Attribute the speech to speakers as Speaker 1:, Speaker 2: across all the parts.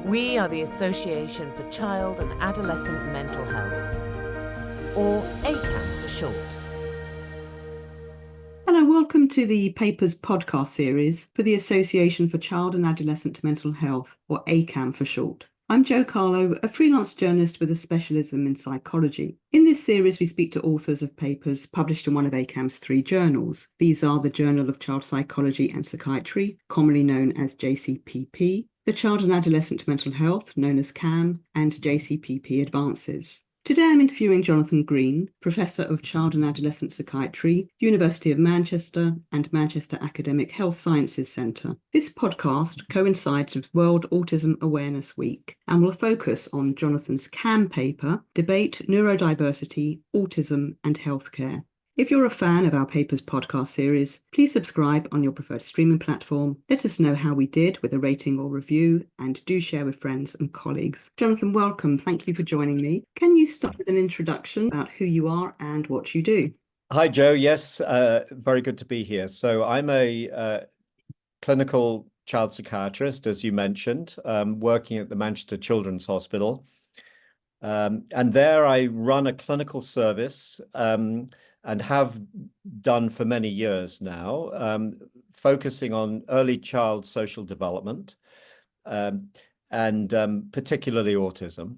Speaker 1: We are the Association for Child and Adolescent Mental Health, or ACAMH for short.
Speaker 2: Hello, welcome to the Papers podcast series for the Association for Child and Adolescent Mental Health, or ACAMH for short. I'm Jo Carlo, a freelance journalist with a specialism in psychology. In this series, we speak to authors of papers published in one of ACAMH's 3 journals. These are the Journal of Child Psychology and Psychiatry, commonly known as JCPP, the Child and Adolescent Mental Health, known as CAMH, and JCPP Advances. Today I'm interviewing Jonathan Green, Professor of Child and Adolescent Psychiatry, University of Manchester and Manchester Academic Health Sciences Centre. This podcast coincides with World Autism Awareness Week and will focus on Jonathan's CAMH paper, Debate, Neurodiversity, Autism and Healthcare. If you're a fan of our Papers podcast series, please subscribe on your preferred streaming platform. Let us know how we did with a rating or review, and do share with friends and colleagues. Jonathan, welcome. Thank you for joining me. Can you start with an introduction about who you are and what you do?
Speaker 3: Hi, Jo. Yes, very good to be here. So I'm a clinical child psychiatrist, as you mentioned, working at the Manchester Children's Hospital. And there I run a clinical service and have done for many years now, focusing on early child social development and particularly autism,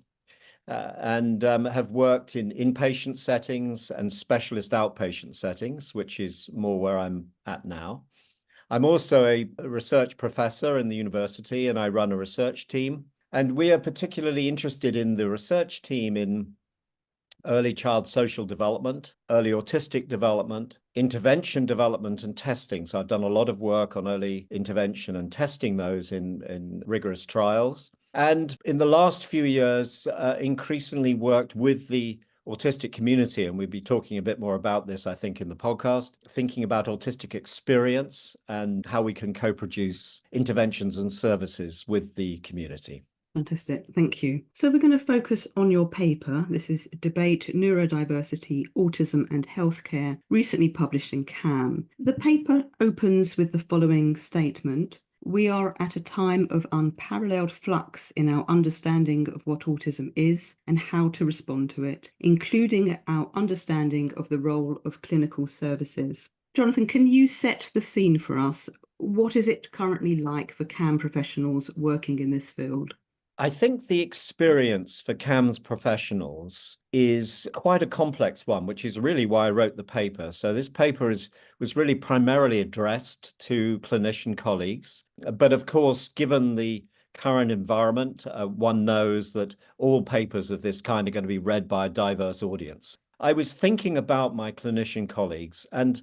Speaker 3: and have worked in inpatient settings and specialist outpatient settings, which is more where I'm at now. I'm also a research professor in the university, and I run a research team. And we are particularly interested in the research team in early child social development, early autistic development, intervention development and testing. So I've done a lot of work on early intervention and testing those in rigorous trials. And in the last few years, increasingly worked with the autistic community, and we'll be talking a bit more about this, I think, in the podcast, thinking about autistic experience and how we can co-produce interventions and services with the community.
Speaker 2: Fantastic, thank you. So we're going to focus on your paper. This is Debate, Neurodiversity, Autism and Healthcare, recently published in CAMH. The paper opens with the following statement: "We are at a time of unparalleled flux in our understanding of what autism is and how to respond to it, including our understanding of the role of clinical services." Jonathan, can you set the scene for us? What is it currently like for CAMH professionals working in this field?
Speaker 3: I think the experience for CAMH's professionals is quite a complex one, which is really why I wrote the paper. So this paper was really primarily addressed to clinician colleagues. But of course, given the current environment, one knows that all papers of this kind are going to be read by a diverse audience. I was thinking about my clinician colleagues, and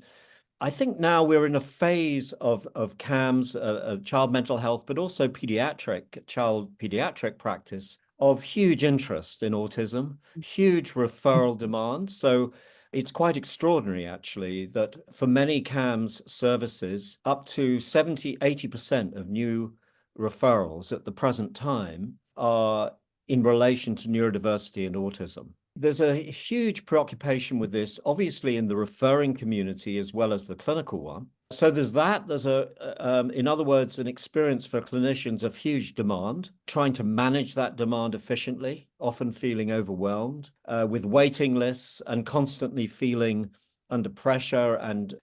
Speaker 3: I think now we're in a phase of CAMH's child mental health, but also child pediatric practice of huge interest in autism, huge referral demand. So it's quite extraordinary, actually, that for many CAMH's services, up to 70–80% of new referrals at the present time are in relation to neurodiversity and autism. There's a huge preoccupation with this, obviously, in the referring community as well as the clinical one. So there's that. There's in other words, an experience for clinicians of huge demand, trying to manage that demand efficiently, often feeling overwhelmed with waiting lists and constantly feeling under pressure and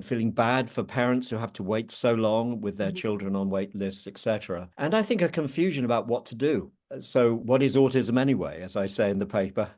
Speaker 3: feeling bad for parents who have to wait so long with their children on wait lists, etc. And I think a confusion about what to do. So what is autism anyway, as I say in the paper,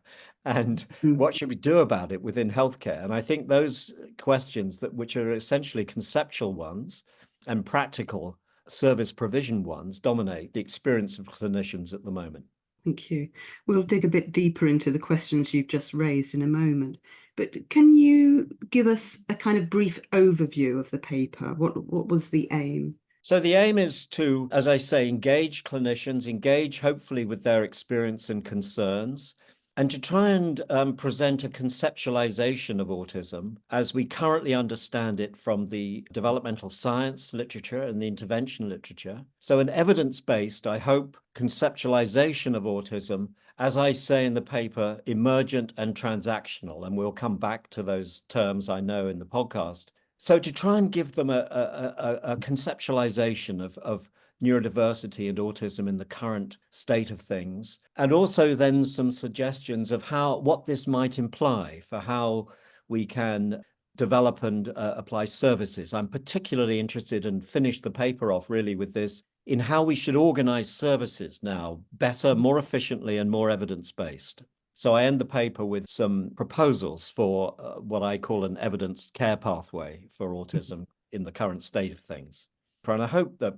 Speaker 3: and what should we do about it within healthcare? And I think those questions which are essentially conceptual ones and practical service provision ones dominate the experience of clinicians at the moment.
Speaker 2: Thank you. We'll dig a bit deeper into the questions you've just raised in a moment. But can you give us a kind of brief overview of the paper? What was the aim?
Speaker 3: So the aim is to, as I say, engage clinicians, engage hopefully with their experience and concerns, and to try and present a conceptualization of autism as we currently understand it from the developmental science literature and the intervention literature. So an evidence-based, I hope, conceptualization of autism, as I say in the paper, emergent and transactional, and we'll come back to those terms, I know, in the podcast. So to try and give them a conceptualization of neurodiversity and autism in the current state of things, and also then some suggestions of what this might imply for how we can develop and apply services. I'm particularly interested and finish the paper off really with this in how we should organize services now better, more efficiently, and more evidence-based. So I end the paper with some proposals for what I call an evidenced care pathway for autism in the current state of things. And I hope that,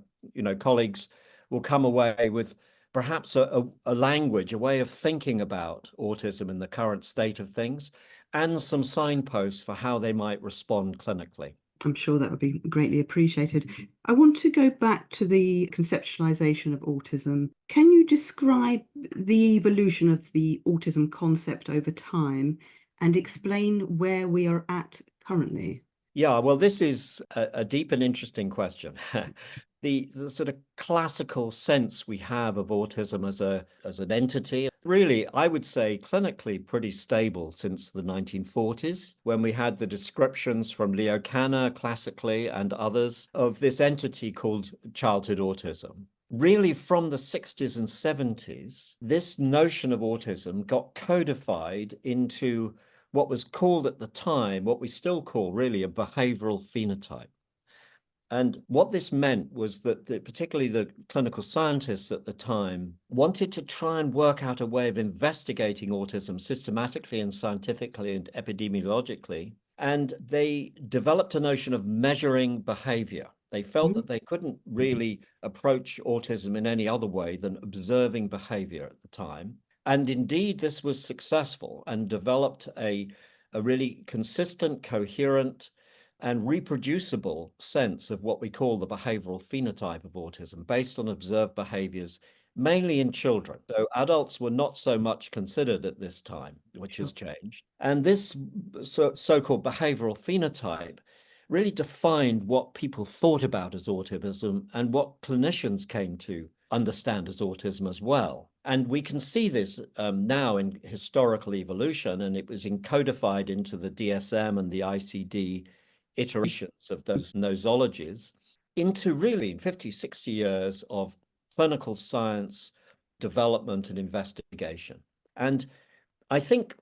Speaker 3: colleagues will come away with perhaps a language, a way of thinking about autism in the current state of things, and some signposts for how they might respond clinically.
Speaker 2: I'm sure that would be greatly appreciated. I want to go back to the conceptualization of autism. Can you describe the evolution of the autism concept over time and explain where we are at currently?
Speaker 3: Yeah, well, this is a deep and interesting question. The sort of classical sense we have of autism as an entity, really, I would say clinically pretty stable since the 1940s, when we had the descriptions from Leo Kanner classically and others of this entity called childhood autism. Really, from the 60s and 70s, this notion of autism got codified into what was called at the time, what we still call really a behavioral phenotype. And what this meant was that particularly the clinical scientists at the time wanted to try and work out a way of investigating autism systematically and scientifically and epidemiologically. And they developed a notion of measuring behavior. They felt that they couldn't really approach autism in any other way than observing behavior at the time. And indeed, this was successful and developed a really consistent, coherent, and reproducible sense of what we call the behavioral phenotype of autism based on observed behaviors, mainly in children. So adults were not so much considered at this time, which has changed. And this so-called behavioral phenotype really defined what people thought about as autism and what clinicians came to understand as autism as well. And we can see this now in historical evolution, and it was encodified into the DSM and the ICD iterations of those nosologies into really 50, 60 years of clinical science development and investigation. And I think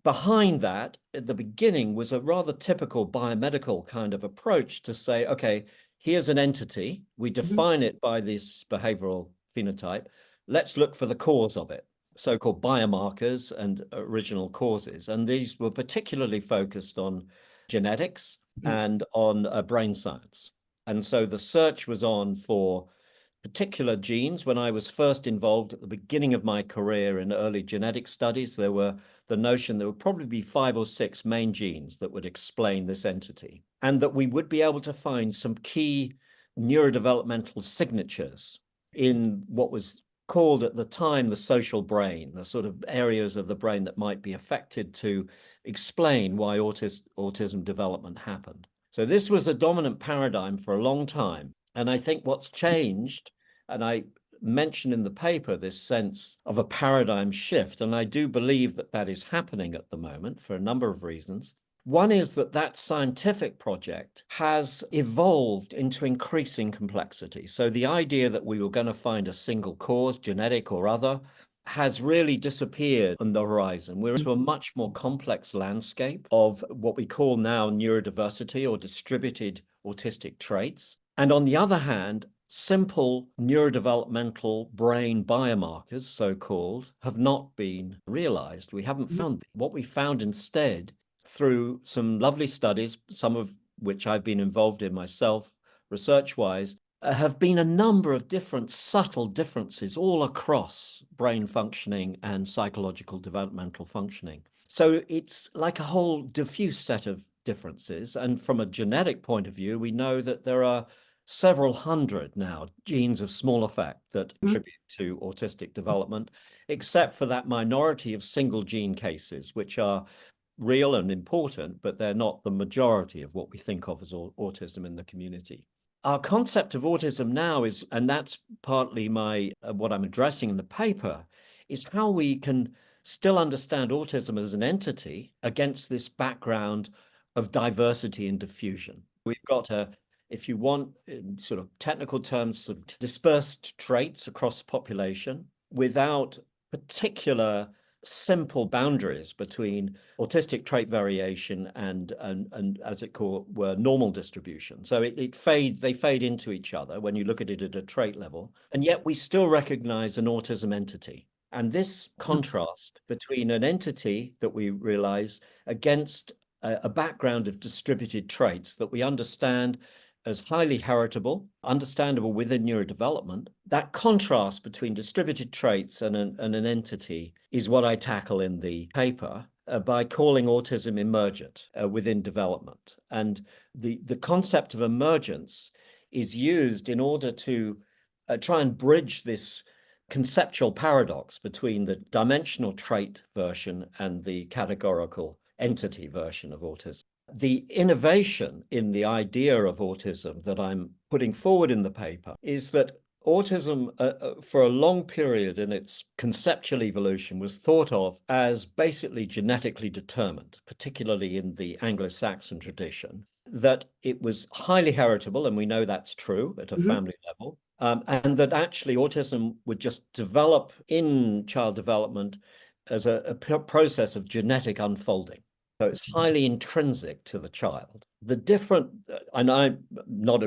Speaker 3: behind that, at the beginning, was a rather typical biomedical kind of approach to say, okay, here's an entity, we define it by this behavioral phenotype, let's look for the cause of it, so-called biomarkers and original causes. And these were particularly focused on genetics and on brain science. And so the search was on for particular genes. When I was first involved at the beginning of my career in early genetic studies, there were the notion there would probably be 5 or 6 main genes that would explain this entity, and that we would be able to find some key neurodevelopmental signatures in what was called at the time the social brain, the sort of areas of the brain that might be affected to explain why autism development happened. So this was a dominant paradigm for a long time. And I think what's changed, and I mention in the paper this sense of a paradigm shift, and I do believe that that is happening at the moment for a number of reasons. One is that scientific project has evolved into increasing complexity. So the idea that we were going to find a single cause, genetic or other, has really disappeared on the horizon. We're into a much more complex landscape of what we call now neurodiversity or distributed autistic traits. And on the other hand, simple neurodevelopmental brain biomarkers, so-called, have not been realized. We haven't found what we found instead through some lovely studies, some of which I've been involved in myself, research-wise, have been a number of different subtle differences all across brain functioning and psychological developmental functioning. So it's like a whole diffuse set of differences. And from a genetic point of view, we know that there are several hundred now genes of small effect that contribute to autistic development, except for that minority of single gene cases, which are real and important, but they're not the majority of what we think of as autism in the community. Our concept of autism now is, and that's partly what I'm addressing in the paper, is how we can still understand autism as an entity against this background of diversity and diffusion. We've got a if you want, in sort of technical terms, sort of dispersed traits across the population without particular simple boundaries between autistic trait variation and as it were normal distribution. So they fade into each other when you look at it at a trait level, and yet we still recognize an autism entity. And this contrast between an entity that we realize against a background of distributed traits that we understand as highly heritable, understandable within neurodevelopment, that contrast between distributed traits and an entity is what I tackle in the paper by calling autism emergent within development. And the concept of emergence is used in order to try and bridge this conceptual paradox between the dimensional trait version and the categorical entity version of autism. The innovation in the idea of autism that I'm putting forward in the paper is that autism, for a long period in its conceptual evolution, was thought of as basically genetically determined, particularly in the Anglo-Saxon tradition, that it was highly heritable, and we know that's true at a family level, and that actually autism would just develop in child development as a process of genetic unfolding. So it's highly intrinsic to the child. The different, and I'm not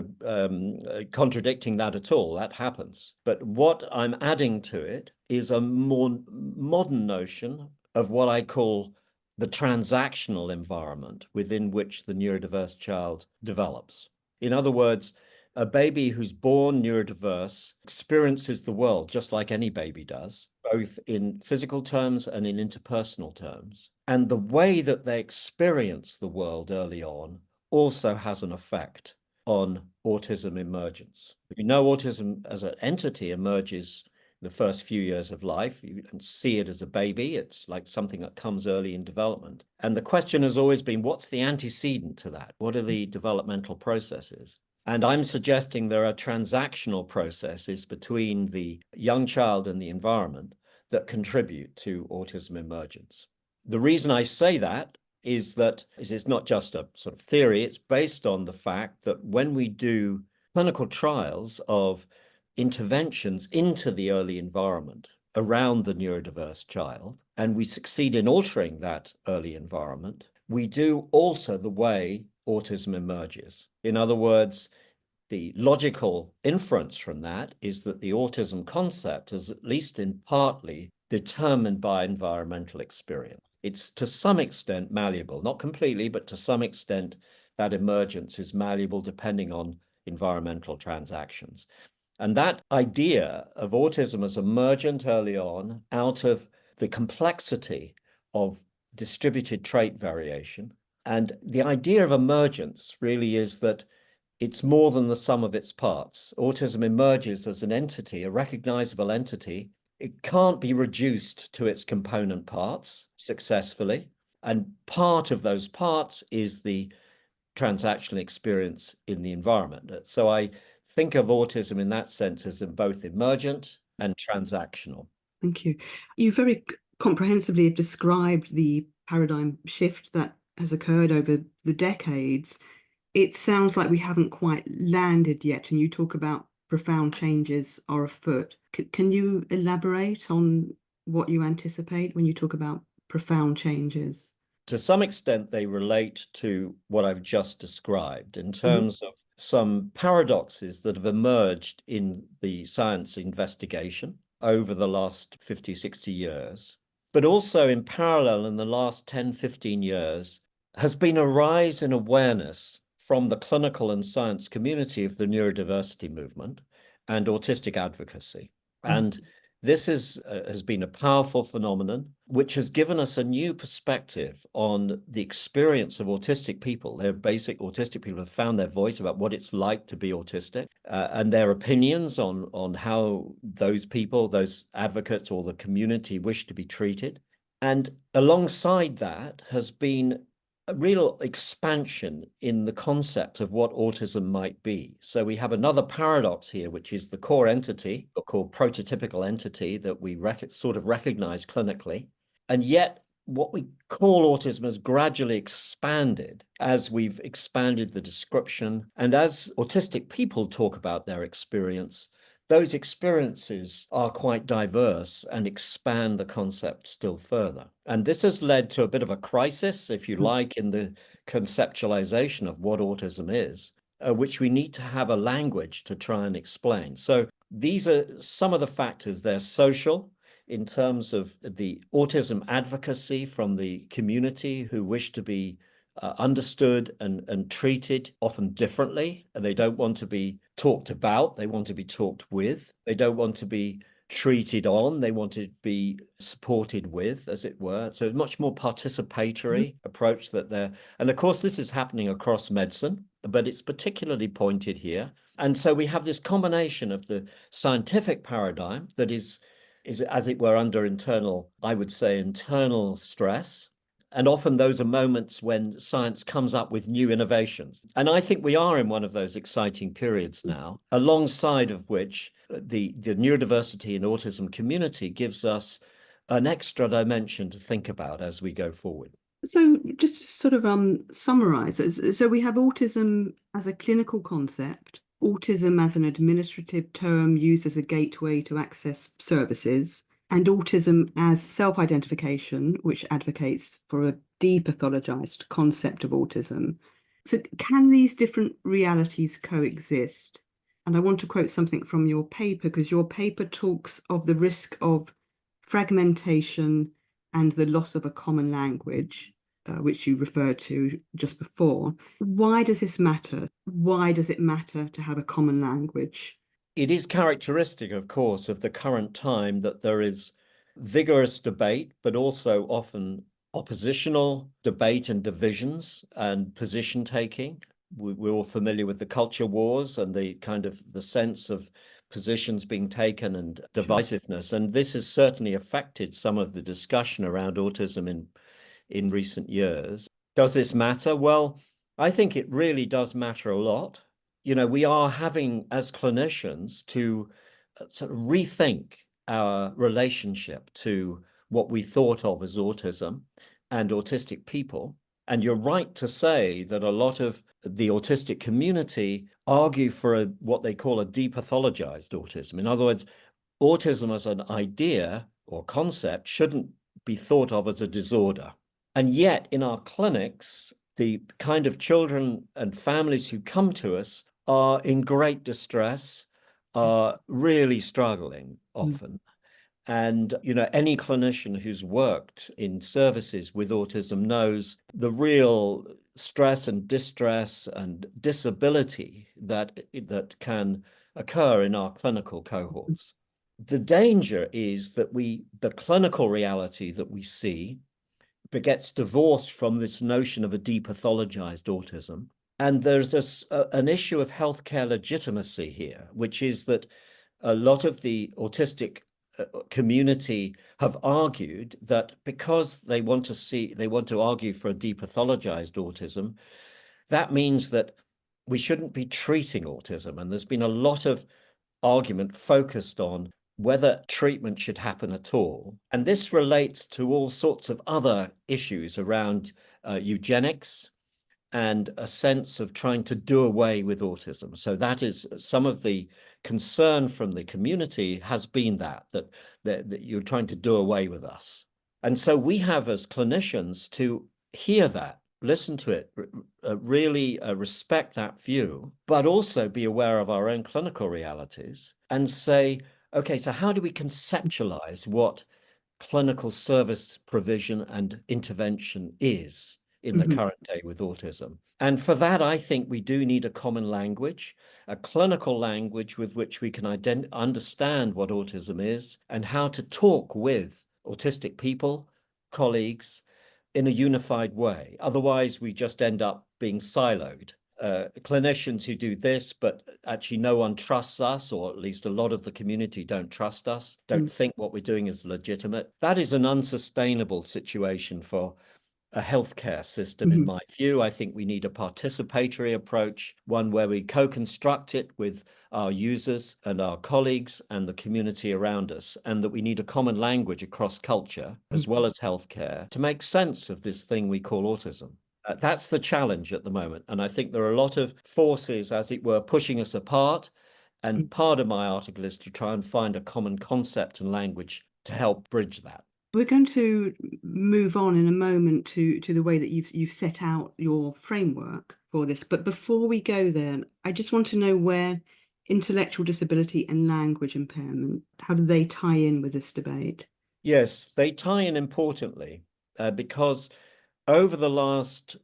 Speaker 3: contradicting that at all, that happens. But what I'm adding to it is a more modern notion of what I call the transactional environment within which the neurodiverse child develops. In other words, a baby who's born neurodiverse experiences the world just like any baby does, both in physical terms and in interpersonal terms. And the way that they experience the world early on also has an effect on autism emergence. We know autism as an entity emerges in the first few years of life. You can see it as a baby. It's like something that comes early in development. And the question has always been, what's the antecedent to that? What are the developmental processes? And I'm suggesting there are transactional processes between the young child and the environment that contribute to autism emergence. The reason I say that is that it's not just a sort of theory, it's based on the fact that when we do clinical trials of interventions into the early environment around the neurodiverse child, and we succeed in altering that early environment, we do alter the way autism emerges. In other words, the logical inference from that is that the autism concept is at least in partly determined by environmental experience. It's to some extent malleable, not completely, but to some extent that emergence is malleable depending on environmental transactions. And that idea of autism as emergent early on out of the complexity of distributed trait variation. And the idea of emergence really is that it's more than the sum of its parts. Autism emerges as an entity, a recognizable entity. It can't be reduced to its component parts successfully. And part of those parts is the transactional experience in the environment. So I think of autism in that sense as both emergent and transactional.
Speaker 2: Thank you. You very comprehensively described the paradigm shift that has occurred over the decades. It sounds like we haven't quite landed yet, and you talk about profound changes are afoot. Can you elaborate on what you anticipate when you talk about profound changes?
Speaker 3: To some extent, they relate to what I've just described in terms of some paradoxes that have emerged in the science investigation over the last 50, 60 years. But also in parallel, in the last 10, 15 years, has been a rise in awareness from the clinical and science community of the neurodiversity movement and autistic advocacy. And this has been a powerful phenomenon, which has given us a new perspective on the experience of autistic people. Their basic autistic people have found their voice about what it's like to be autistic and their opinions on how those people, those advocates or the community wish to be treated. And alongside that has been a real expansion in the concept of what autism might be. So we have another paradox here, which is the core entity, or called prototypical entity, that we sort of recognize clinically. And yet what we call autism has gradually expanded as we've expanded the description. And as autistic people talk about their experience, those experiences are quite diverse and expand the concept still further. And this has led to a bit of a crisis, if you like, in the conceptualization of what autism is, which we need to have a language to try and explain. So these are some of the factors. They're social, in terms of the autism advocacy from the community who wish to be understood and treated often differently. They don't want to be talked about, they want to be talked with. They don't want to be treated on, they want to be supported with, as it were. So a much more participatory approach that they're, and of course this is happening across medicine, but it's particularly pointed here. And so we have this combination of the scientific paradigm that is as it were under internal, I would say, internal stress. And often those are moments when science comes up with new innovations. And I think we are in one of those exciting periods now, alongside of which the neurodiversity and autism community gives us an extra dimension to think about as we go forward.
Speaker 2: So just to sort of summarize, so we have autism as a clinical concept, autism as an administrative term used as a gateway to access services, and autism as self-identification, which advocates for a depathologized concept of autism. So can these different realities coexist? And I want to quote something from your paper, because your paper talks of the risk of fragmentation and the loss of a common language, which you referred to just before. Why does this matter? Why does it matter to have a common language?
Speaker 3: It is characteristic, of course, of the current time that there is vigorous debate, but also often oppositional debate and divisions and position taking. We're all familiar with the culture wars and the kind of the sense of positions being taken and divisiveness. And this has certainly affected some of the discussion around autism in recent years. Does this matter? Well, I think it really does matter a lot. You know, we are having, as clinicians, to sort of rethink our relationship to what we thought of as autism and autistic people. And you're right to say that a lot of the autistic community argue for what they call a depathologized autism. In other words, autism as an idea or concept shouldn't be thought of as a disorder. And yet in our clinics, the kind of children and families who come to us are in great distress, are really struggling often. And, you know, any clinician who's worked in services with autism knows the real stress and distress and disability that can occur in our clinical cohorts. The danger is that the clinical reality that we see gets divorced from this notion of a depathologized autism. And there's an issue of healthcare legitimacy here, which is that a lot of the autistic community have argued that because they want to argue for a depathologized autism, that means that we shouldn't be treating autism. And there's been a lot of argument focused on whether treatment should happen at all. And this relates to all sorts of other issues around eugenics and a sense of trying to do away with autism. So that is some of the concern from the community has been that you're trying to do away with us. And so we have as clinicians to hear that, listen to it, really respect that view, but also be aware of our own clinical realities and say, okay, so how do we conceptualize what clinical service provision and intervention is in the current day with autism? And for that, I think we do need a common language, a clinical language with which we can understand what autism is and how to talk with autistic people, colleagues, in a unified way. Otherwise, we just end up being siloed. Clinicians who do this, but actually no one trusts us, or at least a lot of the community don't trust us, don't think what we're doing is legitimate. That is an unsustainable situation for a healthcare system, in my view. I think we need a participatory approach, one where we co-construct it with our users and our colleagues and the community around us, and that we need a common language across culture as well as healthcare to make sense of this thing we call autism. That's the challenge at the moment. And I think there are a lot of forces, as it were, pushing us apart. And part of my article is to try and find a common concept and language to help bridge that.
Speaker 2: We're going to move on in a moment to the way that you've set out your framework for this. But before we go there, I just want to know where intellectual disability and language impairment, how do they tie in with this debate?
Speaker 3: Yes, they tie in importantly because over the last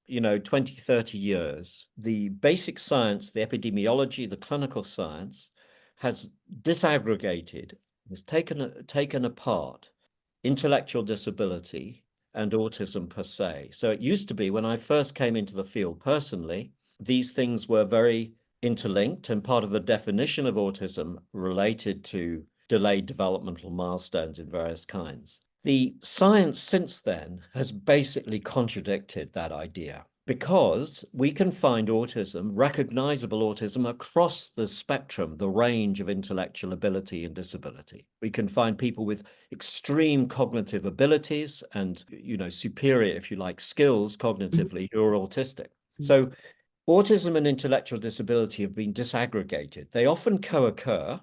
Speaker 3: 20, 30 years, the basic science, the epidemiology, the clinical science has disaggregated, has taken apart intellectual disability and autism per se. So it used to be, when I first came into the field personally, these things were very interlinked, and part of the definition of autism related to delayed developmental milestones in various kinds. The science since then has basically contradicted that idea, because we can find autism, recognizable autism, across the spectrum, the range of intellectual ability and disability. We can find people with extreme cognitive abilities and, superior, if you like, skills cognitively who are autistic. So autism and intellectual disability have been disaggregated. They often co-occur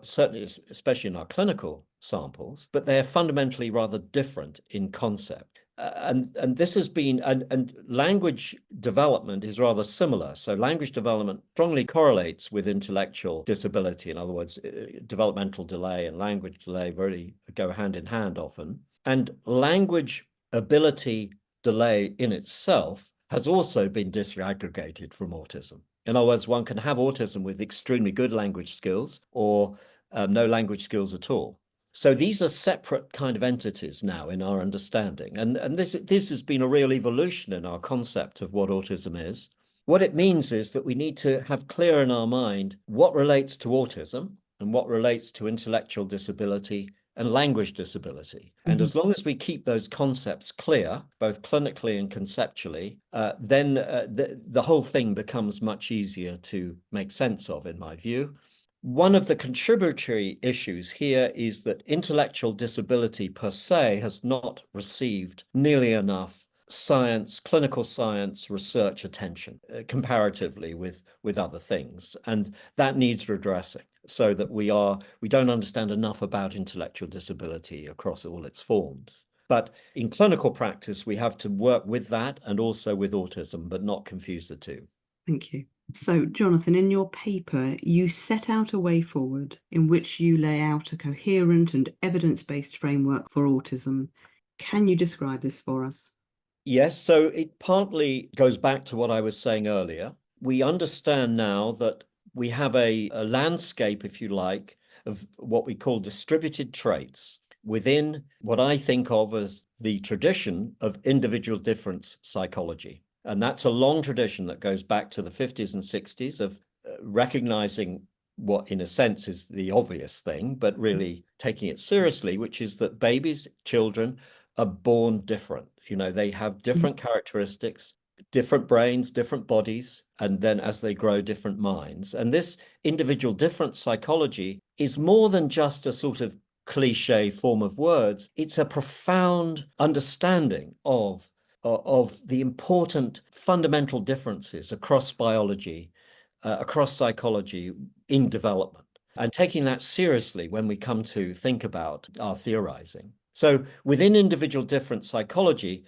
Speaker 3: certainly, especially in our clinical samples, but they're fundamentally rather different in concept. And this has been, and language development is rather similar. So language development strongly correlates with intellectual disability. In other words, developmental delay and language delay really go hand in hand often. And language ability delay in itself has also been disaggregated from autism. In other words, one can have autism with extremely good language skills or no language skills at all. So these are separate kind of entities now in our understanding. And this has been a real evolution in our concept of what autism is. What it means is that we need to have clear in our mind what relates to autism and what relates to intellectual disability and language disability. And as long as we keep those concepts clear, both clinically and conceptually, then the whole thing becomes much easier to make sense of, in my view. One of the contributory issues here is that intellectual disability per se has not received nearly enough science, clinical science, research attention comparatively with other things. And that needs redressing, so that we don't understand enough about intellectual disability across all its forms. But in clinical practice, we have to work with that and also with autism, but not confuse the two.
Speaker 2: Thank you. So, Jonathan, in your paper, you set out a way forward in which you lay out a coherent and evidence-based framework for autism. Can you describe this for us?
Speaker 3: Yes, so it partly goes back to what I was saying earlier. We understand now that we have a landscape, if you like, of what we call distributed traits within what I think of as the tradition of individual difference psychology. And that's a long tradition that goes back to the 50s and 60s of recognizing what, in a sense, is the obvious thing, but really taking it seriously, which is that babies, children, are born different. They have different characteristics, different brains, different bodies, and then as they grow, different minds. And this individual difference psychology is more than just a sort of cliche form of words. It's a profound understanding of the important fundamental differences across biology, across psychology in development, and taking that seriously when we come to think about our theorizing. So within individual difference psychology,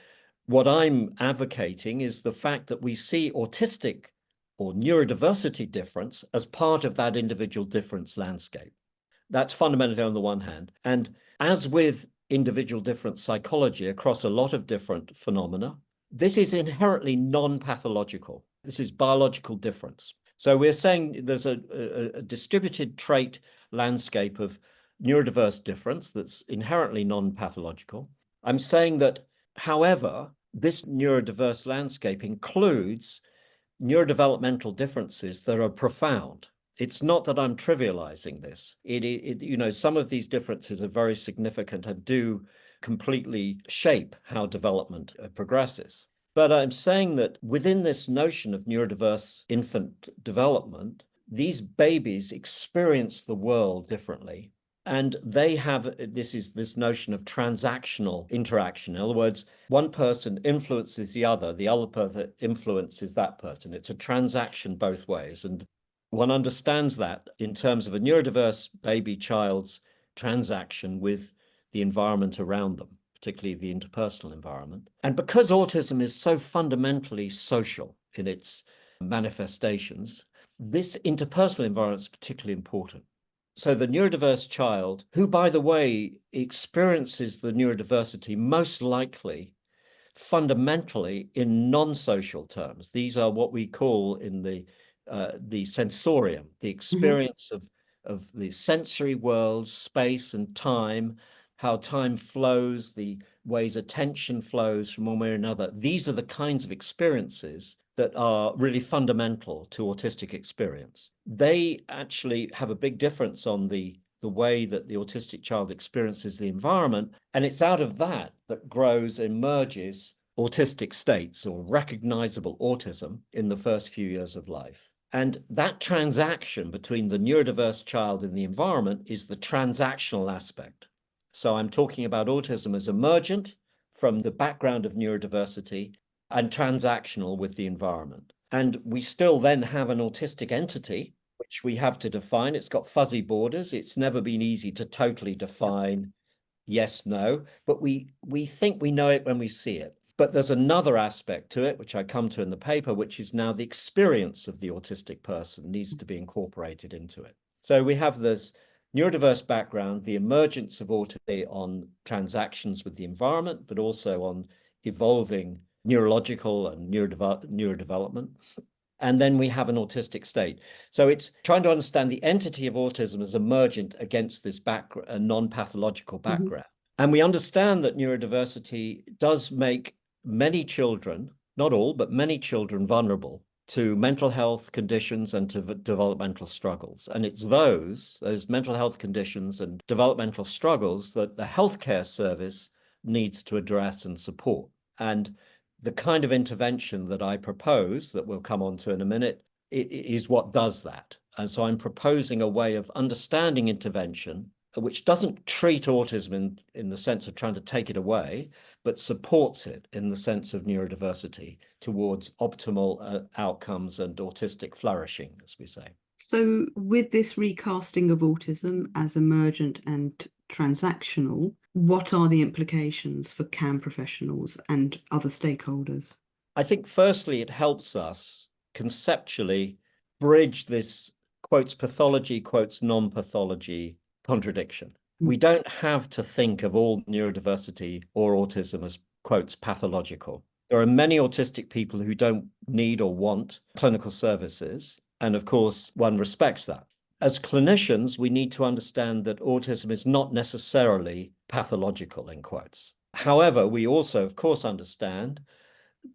Speaker 3: what I'm advocating is the fact that we see autistic or neurodiversity difference as part of that individual difference landscape. That's fundamentally on the one hand. And as with individual difference psychology across a lot of different phenomena, this is inherently non-pathological. This is biological difference. So we're saying there's a distributed trait landscape of neurodiverse difference that's inherently non-pathological. I'm saying that, however, this neurodiverse landscape includes neurodevelopmental differences that are profound. It's not that I'm trivializing this. Some of these differences are very significant and do completely shape how development progresses. But I'm saying that within this notion of neurodiverse infant development, these babies experience the world differently. And they have this notion of transactional interaction. In other words, one person influences the other person influences that person. It's a transaction both ways. And one understands that in terms of a neurodiverse baby child's transaction with the environment around them, particularly the interpersonal environment. And because autism is so fundamentally social in its manifestations, this interpersonal environment is particularly important. So the neurodiverse child, who, by the way, experiences the neurodiversity most likely fundamentally in non-social terms. These are what we call in the sensorium, the experience of the sensory world, space and time, how time flows, the ways attention flows from one way or another. These are the kinds of experiences that are really fundamental to autistic experience. They actually have a big difference on the way that the autistic child experiences the environment. And it's out of that emerges autistic states or recognizable autism in the first few years of life. And that transaction between the neurodiverse child and the environment is the transactional aspect. So I'm talking about autism as emergent from the background of neurodiversity and transactional with the environment. And we still then have an autistic entity, which we have to define. It's got fuzzy borders. It's never been easy to totally define yes, no, but we think we know it when we see it. But there's another aspect to it, which I come to in the paper, which is now the experience of the autistic person needs to be incorporated into it. So we have this neurodiverse background, the emergence of autism on transactions with the environment, but also on evolving neurological and neurodevelopment. And then we have an autistic state. So it's trying to understand the entity of autism as emergent against this non-pathological background. And we understand that neurodiversity does make many children, not all, but many children vulnerable to mental health conditions and to developmental struggles. And it's those mental health conditions and developmental struggles that the healthcare service needs to address and support. And the kind of intervention that I propose, that we'll come on to in a minute, is what does that. And so I'm proposing a way of understanding intervention which doesn't treat autism in the sense of trying to take it away, but supports it in the sense of neurodiversity towards optimal outcomes and autistic flourishing, as we say.
Speaker 2: So with this recasting of autism as emergent and transactional, what are the implications for CAM professionals and other stakeholders?
Speaker 3: I think firstly, it helps us conceptually bridge this quotes pathology, quotes non-pathology contradiction. We don't have to think of all neurodiversity or autism as quotes pathological. There are many autistic people who don't need or want clinical services. And of course, one respects that. As clinicians, we need to understand that autism is not necessarily pathological, in quotes. However, we also, of course, understand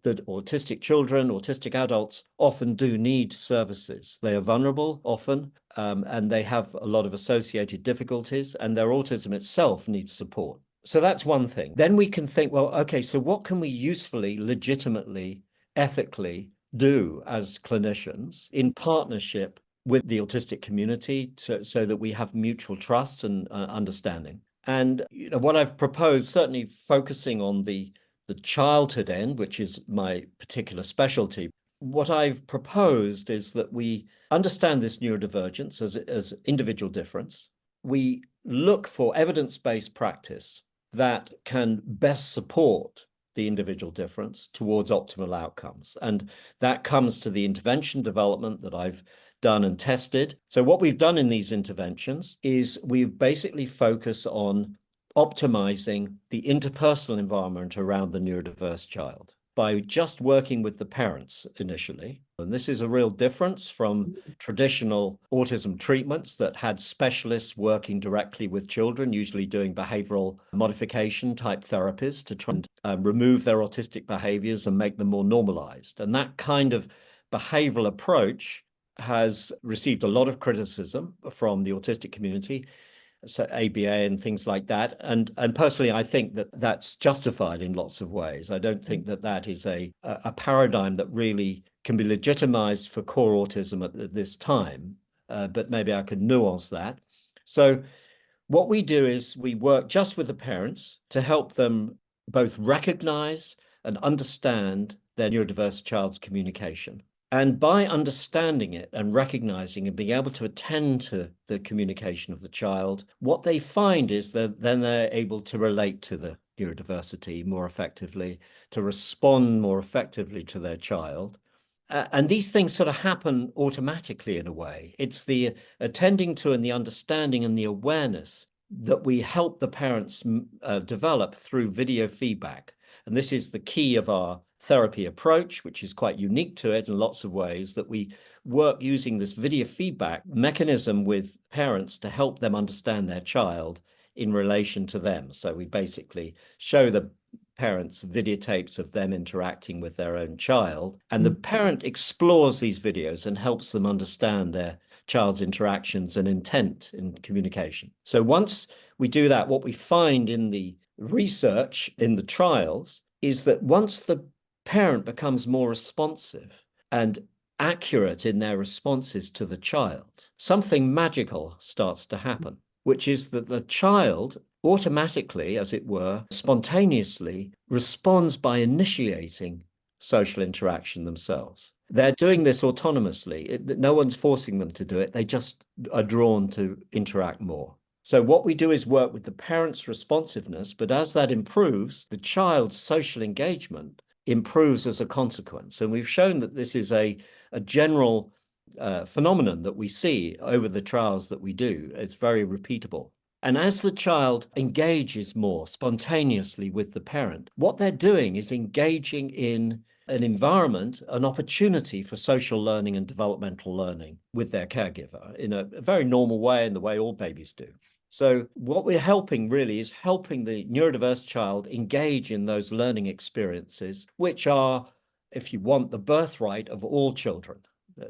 Speaker 3: that autistic children, autistic adults often do need services. They are vulnerable often, and they have a lot of associated difficulties, and their autism itself needs support. So that's one thing. Then we can think, well, okay, so what can we usefully, legitimately, ethically do as clinicians in partnership with the autistic community so that we have mutual trust and understanding? And what I've proposed, certainly focusing on the childhood end, which is my particular specialty, what I've proposed is that we understand this neurodivergence as individual difference. We look for evidence-based practice that can best support the individual difference towards optimal outcomes. And that comes to the intervention development that I've done and tested. So what we've done in these interventions is we've basically focused on optimizing the interpersonal environment around the neurodiverse child by just working with the parents initially. And this is a real difference from traditional autism treatments that had specialists working directly with children, usually doing behavioral modification type therapies to try and remove their autistic behaviors and make them more normalized. And that kind of behavioral approach has received a lot of criticism from the autistic community. so ABA and things like that. And personally, I think that that's justified in lots of ways. I don't think that that is a paradigm that really can be legitimized for core autism at this time, but maybe I could nuance that. So what we do is we work just with the parents to help them both recognize and understand their neurodiverse child's communication. And by understanding it and recognizing and being able to attend to the communication of the child, what they find is that then they're able to relate to the neurodiversity more effectively, to respond more effectively to their child. And these things sort of happen automatically in a way. It's the attending to and the understanding and the awareness that we help the parents develop through video feedback. And this is the key of our therapy approach, which is quite unique to it in lots of ways, that we work using this video feedback mechanism with parents to help them understand their child in relation to them. So we basically show the parents videotapes of them interacting with their own child, and the parent explores these videos and helps them understand their child's interactions and intent in communication. So once we do that, what we find in the research in the trials is that once the parent becomes more responsive and accurate in their responses to the child, something magical starts to happen, which is that the child automatically, as it were, spontaneously responds by initiating social interaction themselves. They're doing this autonomously. No one's forcing them to do it. They just are drawn to interact more. So what we do is work with the parent's responsiveness, but as that improves, the child's social engagement improves as a consequence. And we've shown that this is a general phenomenon that we see over the trials that we do. It's very repeatable. And as the child engages more spontaneously with the parent, what they're doing is engaging in an environment, an opportunity for social learning and developmental learning with their caregiver in a very normal way, in the way all babies do. So what we're helping really is helping the neurodiverse child engage in those learning experiences, which are, if you want, the birthright of all children.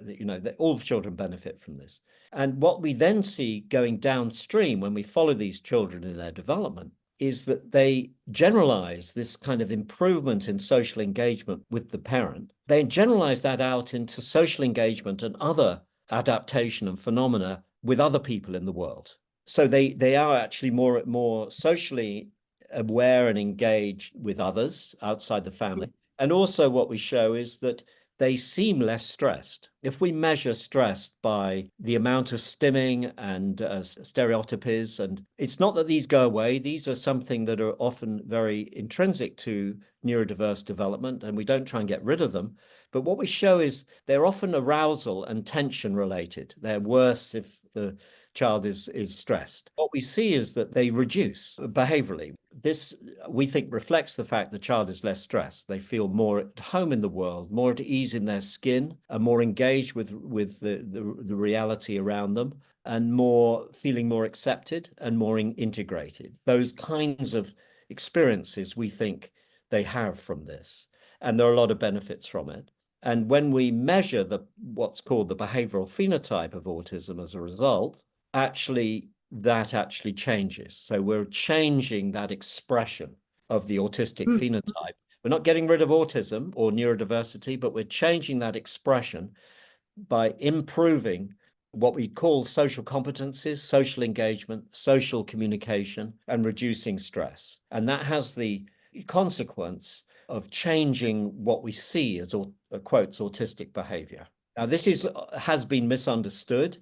Speaker 3: You know, that all children benefit from this. And what we then see going downstream when we follow these children in their development is that they generalize this kind of improvement in social engagement with the parent. They generalize that out into social engagement and other adaptation and phenomena with other people in the world. So they are actually more socially aware and engaged with others outside the family. And also what we show is that they seem less stressed. If we measure stress by the amount of stimming and stereotypies, and it's not that these go away, these are something that are often very intrinsic to neurodiverse development, and we don't try and get rid of them. But what we show is they're often arousal and tension related. They're worse if the child is stressed. What we see is that they reduce behaviorally. This, we think, reflects the fact the child is less stressed. They feel more at home in the world, more at ease in their skin, are more engaged with the reality around them, and feeling more accepted and more integrated. Those kinds of experiences we think they have from this. And there are a lot of benefits from it. And when we measure what's called the behavioral phenotype of autism as a result, that actually changes. So we're changing that expression of the autistic phenotype. We're not getting rid of autism or neurodiversity, but we're changing that expression by improving what we call social competencies, social engagement, social communication, and reducing stress. And that has the consequence of changing what we see as, quotes, autistic behavior. Now, this has been misunderstood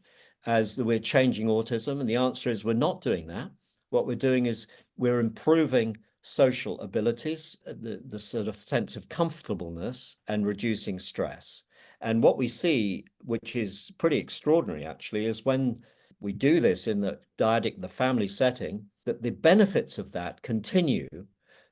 Speaker 3: as we're changing autism, and the answer is we're not doing that. What we're doing is we're improving social abilities, the sort of sense of comfortableness, and reducing stress. And what we see, which is pretty extraordinary actually, is when we do this in the dyadic, the family setting, that the benefits of that continue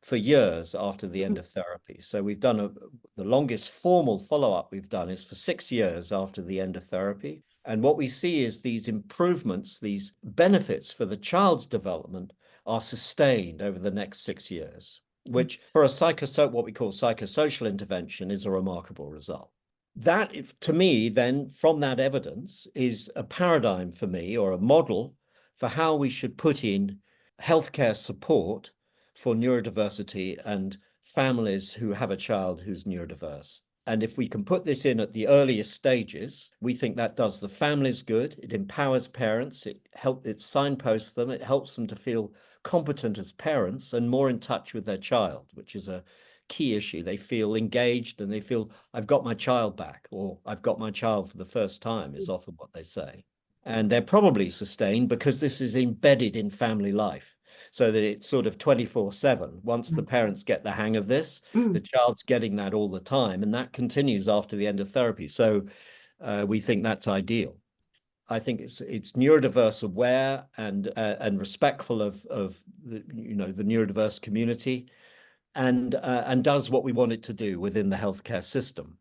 Speaker 3: for years after the end of therapy. So we've done the longest formal follow-up we've done is for 6 years after the end of therapy. And what we see is these improvements, these benefits for the child's development are sustained over the next 6 years, which for what we call psychosocial intervention is a remarkable result. That, to me, then, from that evidence, is a paradigm for me, or a model for how we should put in healthcare support for neurodiversity and families who have a child who's neurodiverse. And if we can put this in at the earliest stages, we think that does the families good, it empowers parents, it signposts them, it helps them to feel competent as parents and more in touch with their child, which is a key issue. They feel engaged and they feel, I've got my child back, or I've got my child for the first time, is often what they say. And they're probably sustained because this is embedded in family life, so that it's sort of 24/7. Once the parents get the hang of this, the child's getting that all the time, and that continues after the end of therapy. So we think that's ideal. I think it's neurodiverse aware and respectful of the, the neurodiverse community, and does what we want it to do within the healthcare system.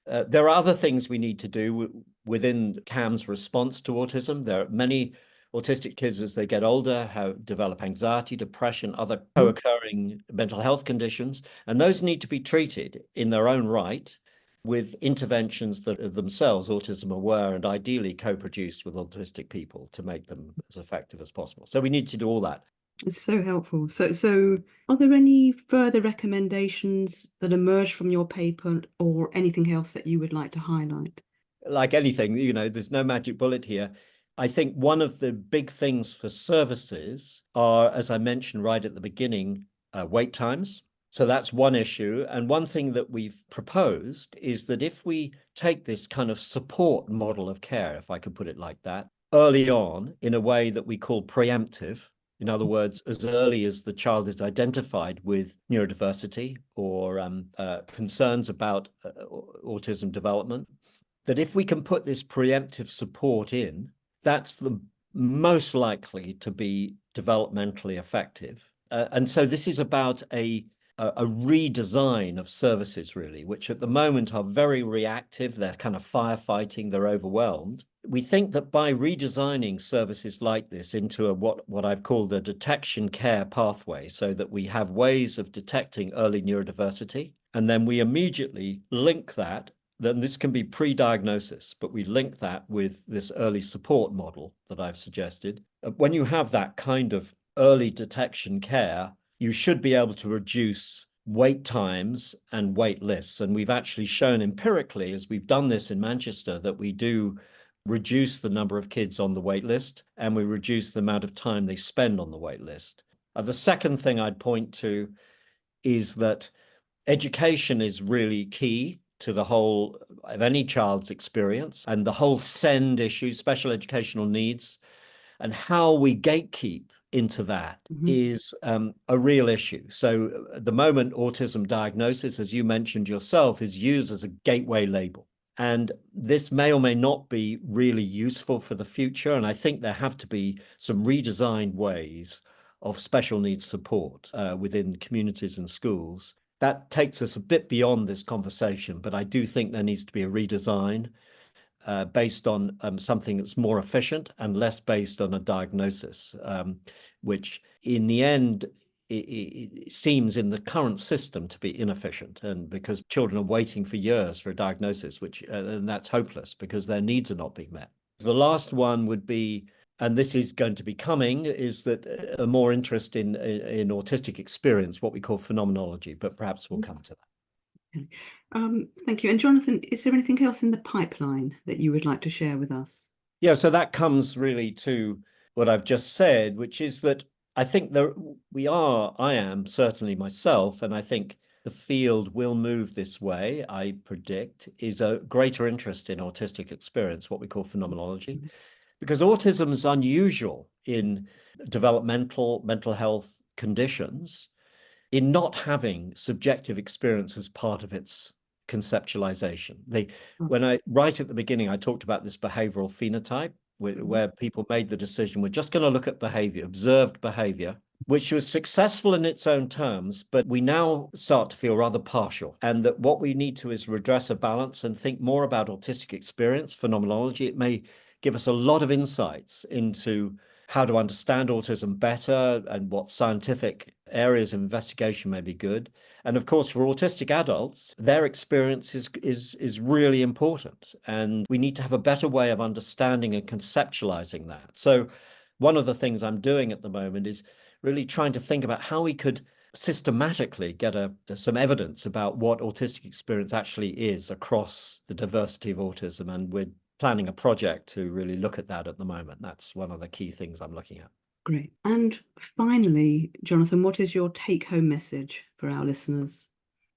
Speaker 3: There are other things we need to do within CAMH's response to autism. There are many autistic kids, as they get older, develop anxiety, depression, other co-occurring mental health conditions, and those need to be treated in their own right with interventions that are themselves autism aware and ideally co-produced with autistic people to make them as effective as possible. So we need to do all that.
Speaker 2: It's so helpful. So are there any further recommendations that emerge from your paper or anything else that you would like to highlight?
Speaker 3: Like anything, there's no magic bullet here. I think one of the big things for services are, as I mentioned right at the beginning, wait times. So that's one issue. And one thing that we've proposed is that if we take this kind of support model of care, if I could put it like that, early on in a way that we call preemptive, in other words, as early as the child is identified with neurodiversity or concerns about autism development, that if we can put this preemptive support in, that's the most likely to be developmentally effective. And so this is about a redesign of services, really, which at the moment are very reactive. They're kind of firefighting, they're overwhelmed. We think that by redesigning services like this into what I've called a detection care pathway, so that we have ways of detecting early neurodiversity, and then we immediately link that, then this can be pre-diagnosis, but we link that with this early support model that I've suggested. When you have that kind of early detection care, you should be able to reduce wait times and wait lists. And we've actually shown empirically, as we've done this in Manchester, that we do reduce the number of kids on the wait list, and we reduce the amount of time they spend on the wait list. The second thing I'd point to is that education is really key to the whole of any child's experience, and the whole SEND issue, special educational needs, and how we gatekeep into that is a real issue. So at the moment, autism diagnosis, as you mentioned yourself, is used as a gateway label. And this may or may not be really useful for the future. And I think there have to be some redesigned ways of special needs support within communities and schools. That takes us a bit beyond this conversation, but I do think there needs to be a redesign based on something that's more efficient and less based on a diagnosis, which in the end, it seems in the current system to be inefficient, and because children are waiting for years for a diagnosis, and that's hopeless because their needs are not being met. The last one would be, and this is going to be coming, is that a more interest in autistic experience, what we call phenomenology, but perhaps we'll come to that.
Speaker 2: Thank you. And Jonathan, is there anything else in the pipeline that you would like to share with us?
Speaker 3: Yeah, so that comes really to what I've just said, which is that I think I am certainly myself, and I think the field will move this way, I predict, is a greater interest in autistic experience, what we call phenomenology, because autism is unusual in developmental mental health conditions in not having subjective experience as part of its conceptualization. Right at the beginning, I talked about this behavioral phenotype, where people made the decision, we're just going to look at behavior, observed behavior, which was successful in its own terms, but we now start to feel rather partial. And that what we need to is redress a balance and think more about autistic experience, phenomenology. It may give us a lot of insights into how to understand autism better and what scientific areas of investigation may be good. And of course, for autistic adults, their experience is really important. And we need to have a better way of understanding and conceptualizing that. So one of the things I'm doing at the moment is really trying to think about how we could systematically get some evidence about what autistic experience actually is across the diversity of autism. And we're planning a project to really look at that at the moment. That's one of the key things I'm looking at.
Speaker 2: Great. And finally, Jonathan, what is your take-home message for our listeners?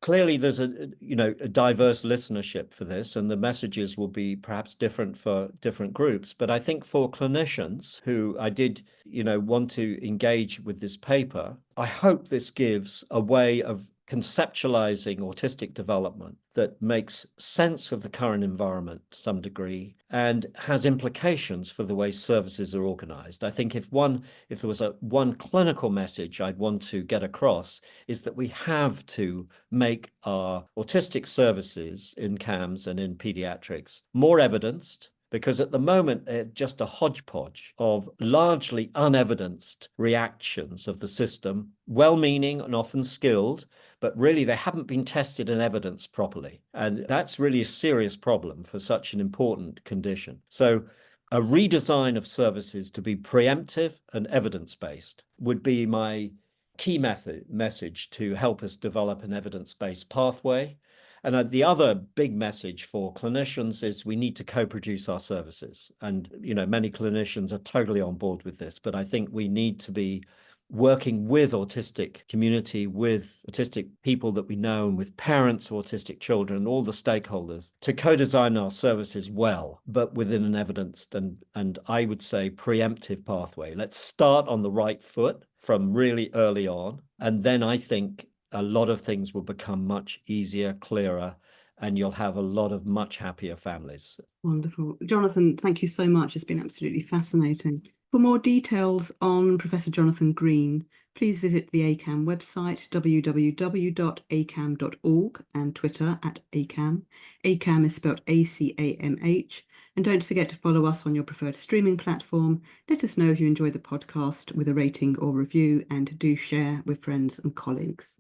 Speaker 3: Clearly, there's a diverse listenership for this, and the messages will be perhaps different for different groups. But I think for clinicians who I did, want to engage with this paper, I hope this gives a way of conceptualizing autistic development that makes sense of the current environment to some degree and has implications for the way services are organized. I think if there was one clinical message I'd want to get across is that we have to make our autistic services in CAMHS and in pediatrics more evidenced, because at the moment, they're just a hodgepodge of largely unevidenced reactions of the system, well-meaning and often skilled, but really they haven't been tested and evidenced properly. And that's really a serious problem for such an important condition. So a redesign of services to be preemptive and evidence-based would be my key message to help us develop an evidence-based pathway. And the other big message for clinicians is we need to co-produce our services. And, many clinicians are totally on board with this, but I think we need to be working with autistic community, with autistic people that we know, and with parents of autistic children, all the stakeholders, to co-design our services well, but within an evidenced and I would say preemptive pathway. Let's start on the right foot from really early on. And then I think a lot of things will become much easier, clearer, and you'll have a lot of much happier families.
Speaker 2: Wonderful. Jonathan, thank you so much. It's been absolutely fascinating. For more details on Professor Jonathan Green, please visit the ACAM website, www.acam.org, and Twitter @ACAM. ACAM is spelled ACAMH. And don't forget to follow us on your preferred streaming platform. Let us know if you enjoy the podcast with a rating or review, and do share with friends and colleagues.